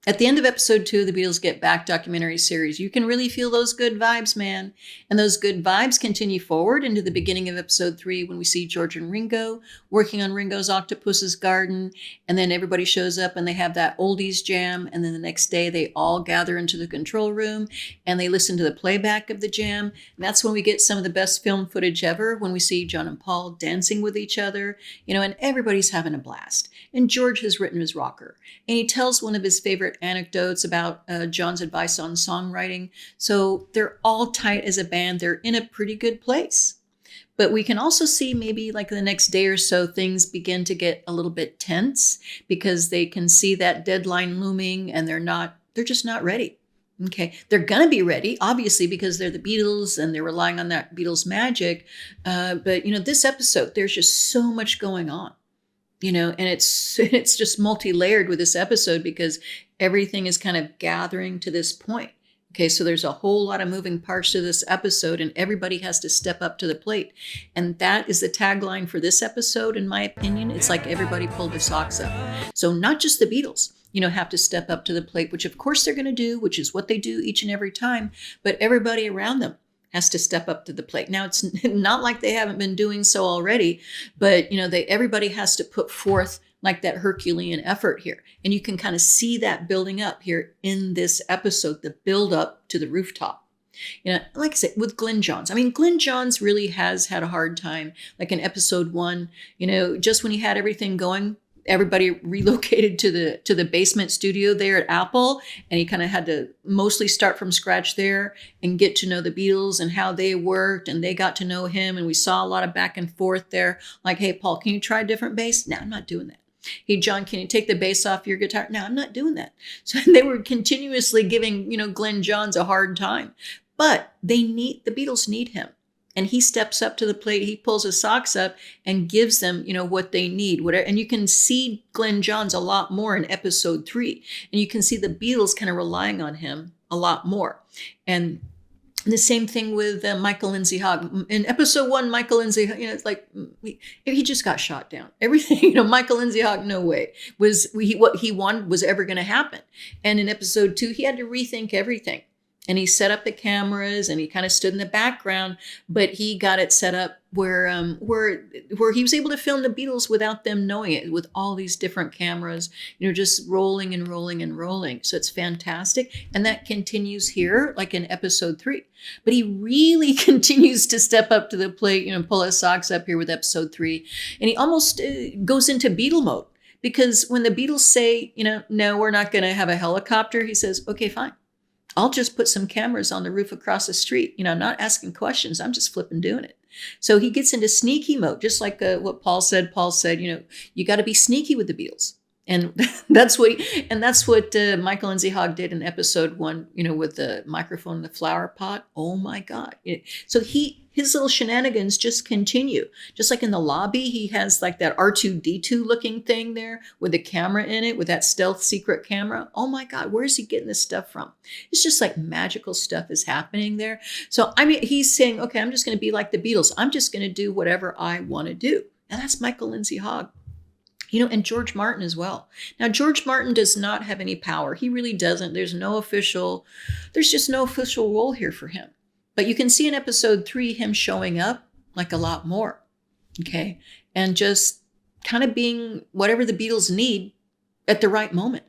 At the end of episode 2 of the Beatles Get Back documentary series, you can really feel those good vibes, man. And those good vibes continue forward into the beginning of episode 3 when we see George and Ringo working on Ringo's Octopus's Garden. And then everybody shows up and they have that oldies jam. And then the next day they all gather into the control room and they listen to the playback of the jam. And that's when we get some of the best film footage ever, when we see John and Paul dancing with each other, and everybody's having a blast. And George has written his rocker. And he tells one of his favorite anecdotes about John's advice on songwriting. So they're all tight as a band. They're in a pretty good place. But we can also see maybe like the next day or so, things begin to get a little bit tense because they can see that deadline looming and they're just not ready. Okay. They're going to be ready, obviously, because they're the Beatles and they're relying on that Beatles magic. But this episode, there's just so much going on. And it's just multi-layered with this episode because everything is kind of gathering to this point. Okay, so there's a whole lot of moving parts to this episode and everybody has to step up to the plate. And that is the tagline for this episode, in my opinion. It's like everybody pulled their socks up. So not just the Beatles, have to step up to the plate, which of course they're going to do, which is what they do each and every time, but everybody around them has to step up to the plate. Now, it's not like they haven't been doing so already, but everybody has to put forth like that Herculean effort here. And you can kind of see that building up here in this episode, the build up to the rooftop. Like I said, with Glyn Johns. I mean, Glyn Johns really has had a hard time, like in episode 1, just when he had everything going, everybody relocated to the basement studio there at Apple, and he kind of had to mostly start from scratch there and get to know the Beatles and how they worked, and they got to know him, and we saw a lot of back and forth there. Like, hey, Paul, can you try a different bass? No, I'm not doing that. Hey, John, can you take the bass off your guitar? No, I'm not doing that. So they were continuously giving, Glyn Johns a hard time, but the Beatles need him. And he steps up to the plate, he pulls his socks up and gives them, what they need. Whatever. And you can see Glyn Johns a lot more in episode 3. And you can see the Beatles kind of relying on him a lot more. And the same thing with Michael Lindsay Hogg. In episode 1, Michael Lindsay, it's like he just got shot down. Everything, Michael Lindsay Hogg, no way what he wanted was ever going to happen. And in episode 2, he had to rethink everything. And he set up the cameras and he kind of stood in the background, but he got it set up where he was able to film the Beatles without them knowing it, with all these different cameras, just rolling and rolling and rolling. So it's fantastic. And that continues here, like in episode 3. But he really continues to step up to the plate, pull his socks up here with episode 3. And he almost goes into Beatle mode, because when the Beatles say, no, we're not going to have a helicopter, he says, okay, fine. I'll just put some cameras on the roof across the street. I'm not asking questions. I'm just flipping doing it. So he gets into sneaky mode, just like what Paul said. Paul said, you got to be sneaky with the Beatles. And that's what Michael Lindsay Hogg did in episode 1, with the microphone in the flower pot. Oh my God. So his little shenanigans just continue. Just like in the lobby, he has like that R2-D2 looking thing there with the camera in it, with that stealth secret camera. Oh my God, where is he getting this stuff from? It's just like magical stuff is happening there. So, he's saying, okay, I'm just going to be like the Beatles. I'm just going to do whatever I want to do. And that's Michael Lindsay Hogg. And George Martin as well. Now, George Martin does not have any power. He really doesn't. There's just no official role here for him. But you can see in episode 3, him showing up like a lot more. Okay. And just kind of being whatever the Beatles need at the right moment.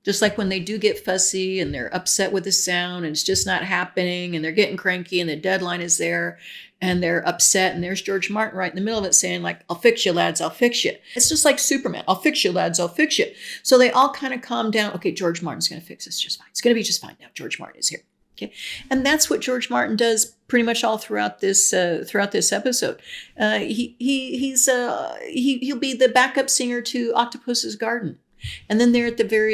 Just like when they do get fussy and they're upset with the sound and it's just not happening and they're getting cranky and the deadline is there and they're upset, and there's George Martin right in the middle of it saying like, I'll fix you, lads, I'll fix you. It's just like Superman. I'll fix you, lads, I'll fix you. So they all kind of calm down. Okay, George Martin's going to fix this just fine. It's going to be just fine now. George Martin is here. Okay. And that's what George Martin does pretty much all throughout this episode. He'll be the backup singer to Octopus's Garden. And then they're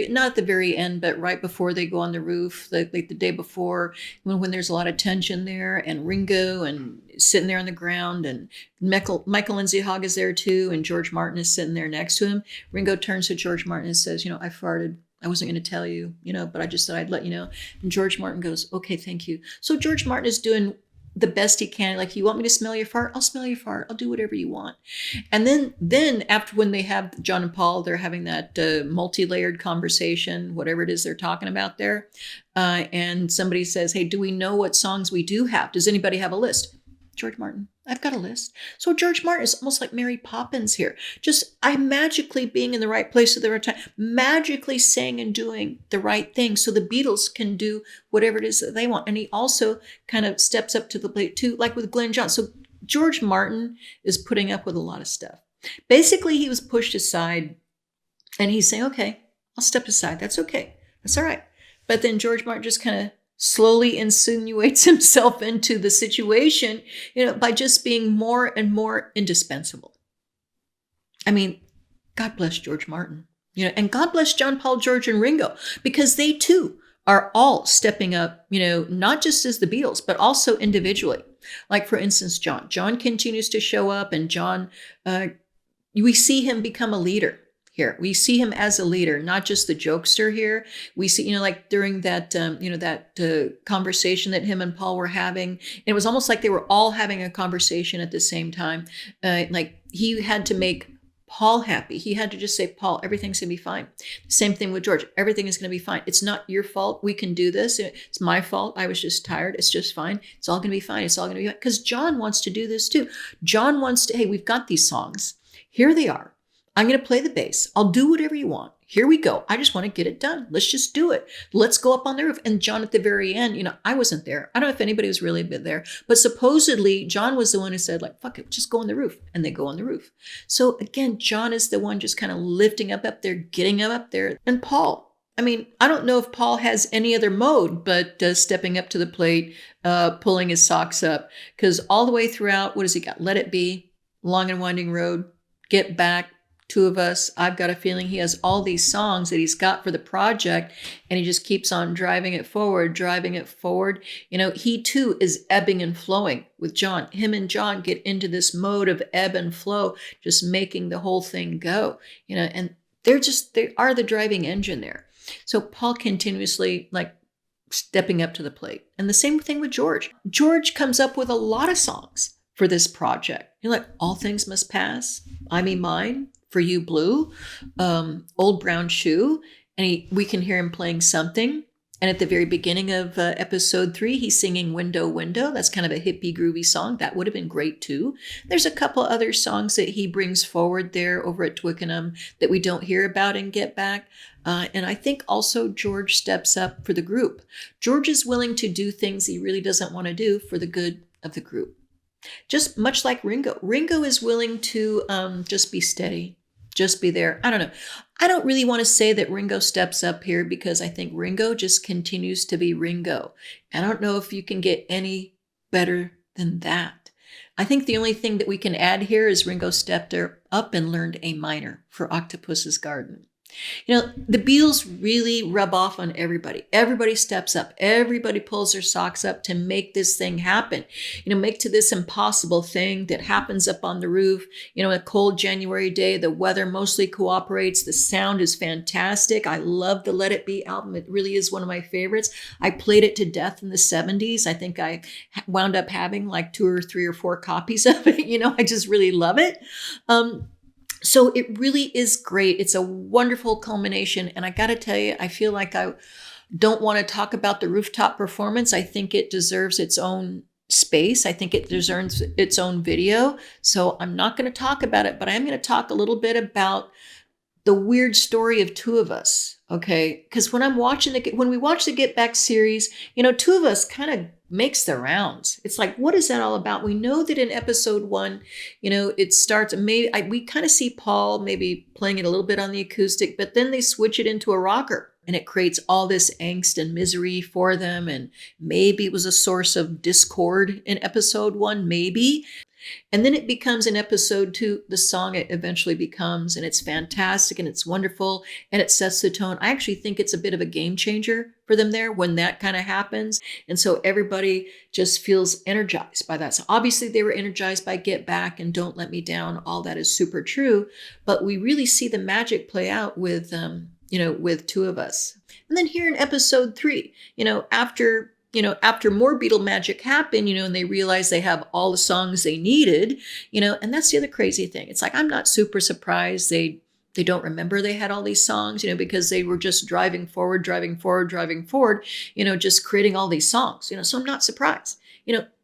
not at the very end, but right before they go on the roof, like the day before, when there's a lot of tension there, and Ringo and sitting there on the ground, and Michael Lindsay Hogg is there too, and George Martin is sitting there next to him. Ringo turns to George Martin and says, I farted. I wasn't going to tell you, but I just thought I'd let you know. And George Martin goes, okay, thank you. So George Martin is doing the best he can. Like, you want me to smell your fart? I'll smell your fart. I'll do whatever you want. And then after, when they have John and Paul, they're having that multi-layered conversation, whatever it is they're talking about there. And somebody says, hey, do we know what songs we do have? Does anybody have a list? George Martin, I've got a list. So George Martin is almost like Mary Poppins here. Just, I magically being in the right place at the right time, magically saying and doing the right thing so the Beatles can do whatever it is that they want. And he also kind of steps up to the plate too, like with Glenn Johns. So George Martin is putting up with a lot of stuff. Basically, he was pushed aside and he's saying, okay, I'll step aside. That's okay. That's all right. But then George Martin just kind of slowly insinuates himself into the situation, by just being more and more indispensable. I mean, God bless George Martin, and God bless John, Paul, George, and Ringo, because they too are all stepping up, not just as the Beatles, but also individually. Like, for instance, John continues to show up, and John, we see him become a leader. Here, we see him as a leader, not just the jokester here. We see, like during that, conversation that him and Paul were having, it was almost like they were all having a conversation at the same time. Like, he had to make Paul happy. He had to just say, Paul, everything's going to be fine. Same thing with George. Everything is going to be fine. It's not your fault. We can do this. It's my fault. I was just tired. It's just fine. It's all going to be fine. It's all going to be fine. Because John wants to do this too. John wants to, hey, we've got these songs. Here they are. I'm going to play the bass. I'll do whatever you want. Here we go. I just want to get it done. Let's just do it. Let's go up on the roof. And John at the very end, I wasn't there. I don't know if anybody was really been there, but supposedly John was the one who said, like, fuck it, just go on the roof. And they go on the roof. So again, John is the one just kind of lifting up there, getting him up there. And Paul, I mean, I don't know if Paul has any other mode, but stepping up to the plate, pulling his socks up, because all the way throughout, what has he got? Let It Be, Long and Winding Road, Get Back, Two of Us, I've Got a Feeling. He has all these songs that he's got for the project, and he just keeps on driving it forward, driving it forward. He too is ebbing and flowing with John. Him and John get into this mode of ebb and flow, just making the whole thing go, and they are the driving engine there. So Paul continuously, like, stepping up to the plate. And the same thing with George. George comes up with a lot of songs for this project. Like, All Things Must Pass, I Mean Mine, For You Blue, Old Brown Shoe, and we can hear him playing Something. And at the very beginning of episode 3, he's singing Window, Window. That's kind of a hippie, groovy song. That would have been great too. There's a couple other songs that he brings forward there over at Twickenham that we don't hear about in Get Back. And I think also George steps up for the group. George is willing to do things he really doesn't want to do for the good of the group. Just much like Ringo. Ringo is willing to just be steady, just be there. I don't know. I don't really want to say that Ringo steps up here, because I think Ringo just continues to be Ringo. I don't know if you can get any better than that. I think the only thing that we can add here is Ringo stepped up and learned A minor for Octopus's Garden. The Beatles really rub off on everybody. Everybody steps up. Everybody pulls their socks up to make this thing happen. Make to this impossible thing that happens up on the roof. A cold January day, the weather mostly cooperates. The sound is fantastic. I love the Let It Be album. It really is one of my favorites. I played it to death in the 70s. I think I wound up having like 2 or 3 or 4 copies of it. I just really love it. So it really is great. It's a wonderful culmination. And I got to tell you, I feel like I don't want to talk about the Rooftop performance. I think it deserves its own space. I think it deserves its own video. So I'm not going to talk about it, but I am going to talk a little bit about the weird story of Two of Us. Okay. Because when we watch the Get Back series, Two of Us kind of makes the rounds. It's like, what is that all about? We know that in episode 1, it starts, we kind of see Paul maybe playing it a little bit on the acoustic, but then they switch it into a rocker, and it creates all this angst and misery for them. And maybe it was a source of discord in episode 1, maybe. And then it becomes in episode 2, the song it eventually becomes, and it's fantastic and it's wonderful and it sets the tone. I actually think it's a bit of a game changer for them there when that kind of happens. And so everybody just feels energized by that. So obviously they were energized by Get Back and Don't Let Me Down. All that is super true, but we really see the magic play out with, with Two of Us. And then here in episode 3, after after more Beatle magic happened, and they realized they have all the songs they needed, and that's the other crazy thing. It's like, I'm not super surprised they don't remember they had all these songs, because they were just driving forward, just creating all these songs, so I'm not surprised,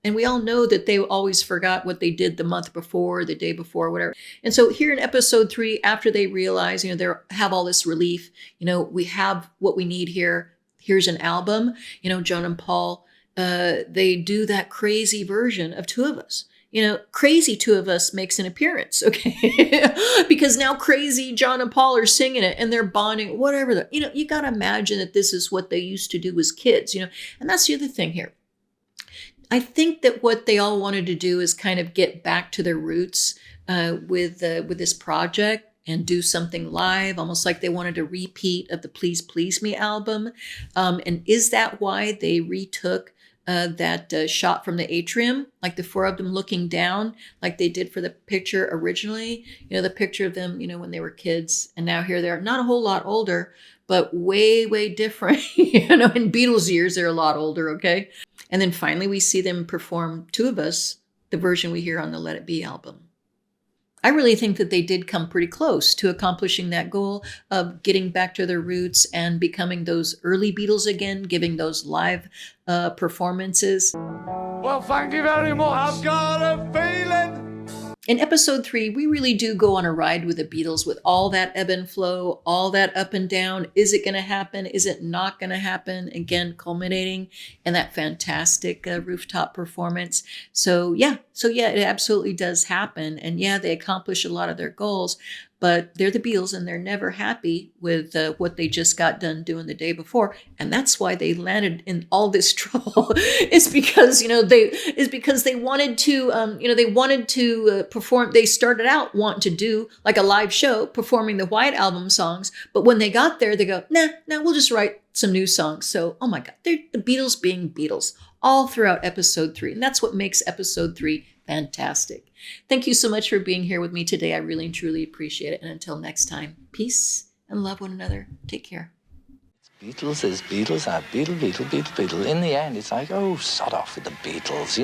and we all know that they always forgot what they did the month before, the day before, whatever. And so here in episode 3, after they realize, they have all this relief, we have what we need here. Here's an album, John and Paul, they do that crazy version of Two of Us. Crazy Two of Us makes an appearance, okay? Because now crazy John and Paul are singing it and they're bonding, whatever. You got to imagine that this is what they used to do as kids, and that's the other thing here. I think that what they all wanted to do is kind of get back to their roots with this project and do something live, almost like they wanted a repeat of the Please Please Me album. And is that why they retook that shot from the atrium, like the 4 of them looking down, like they did for the picture originally? The picture of them, when they were kids, and now here they're not a whole lot older, but way, way different. In Beatles years, they're a lot older, okay? And then finally, we see them perform Two of Us, the version we hear on the Let It Be album. I really think that they did come pretty close to accomplishing that goal of getting back to their roots and becoming those early Beatles again, giving those live performances. Well, thank you very much. I've got a feeling. In episode 3, we really do go on a ride with the Beatles with all that ebb and flow, all that up and down. Is it going to happen? Is it not going to happen? Again, culminating in that fantastic rooftop performance. So yeah, it absolutely does happen. And yeah, they accomplish a lot of their goals, but they're the Beatles and they're never happy with what they just got done doing the day before. And that's why they landed in all this trouble. It's because, they wanted to, perform. They started out wanting to do like a live show performing the White Album songs. But when they got there, they go, nah, we'll just write some new songs. So, oh my God, they're the Beatles being Beatles all throughout episode 3. And that's what makes episode 3 fantastic. Thank you so much for being here with me today. I really and truly appreciate it. And until next time, peace and love one another. Take care. Beatles is Beatles are Beatle. In the end, it's like, oh, sod off with the Beatles,